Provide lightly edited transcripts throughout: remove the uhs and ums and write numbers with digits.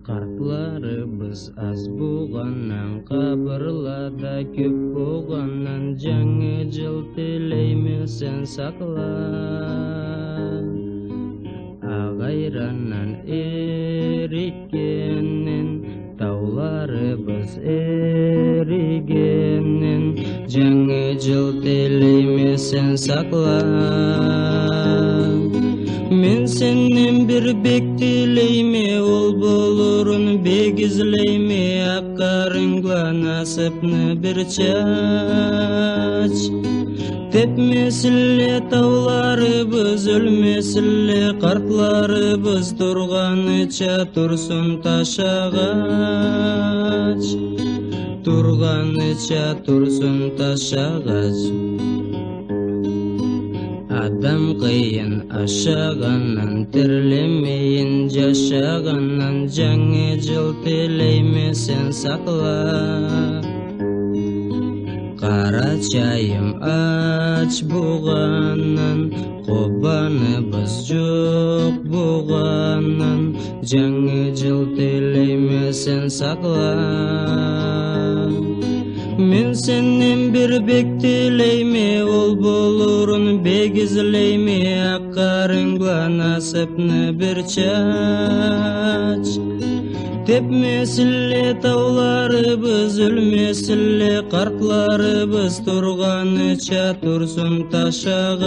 Kartlarыбыз аз болғаннан, қабырларда көп болғаннан, жаңа жыл тілейміз сен сақла. Ағайраннан еріккеннен, тауларыбыз ерігеннен, жаңа жыл тілейміз сен сақла. Мен сенен бір бек тілейме, ол болурын бек излейме, аққарыңға насыпны бір чач. Тепмесіле тауларыбыз, өлмесіле қартларыбыз, тұрғаныча тұрсын ташағач. Тұрғаныча тұрсын ташағач. Адам қиын ашағаннан, тірлемейін жашағаннан, жаңа жыл тілейме сен сақла. Қара чайым ач болғаннан, қобаныбыз жоқ болғаннан, жаңа жыл тілейме сен сақла. Мен сенен бір бек тілейме, ол болурын бек излейме, аққарыңға насыпны бір чач. Тепмесіле тауларыбыз, өлмесіле қартларыбыз, тұрғаныча тұрсын ташағач.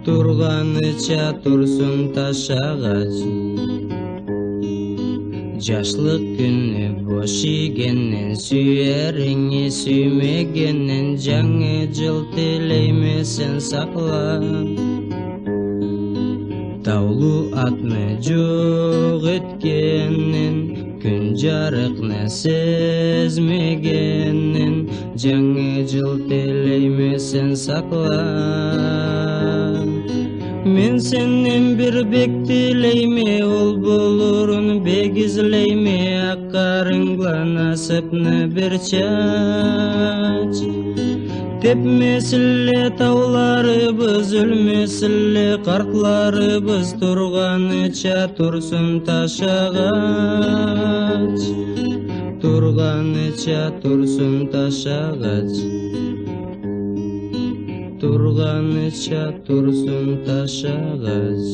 Тұрғаныча тұрсын ташағач. Жашлық күні бош игеннен, сүйеріңе сүймегеннен, жаңа жыл тілейме сен сақла. Таулу атны жоқ еткеннен, күн жарықны сезмегеннен, жаңа жыл тілейме сен сақла. Мен сенен бір бек тілейме, ол болурын бек излейме, аққарыңға насыпны бір чач. Тепмесіле тауларыбыз, өлмесіле қартларыбыз, тұрғаныча тұрсын ташағач. Тұрғаныча тұрсын ташағач. Тұрғаныча тұрсын ташағач.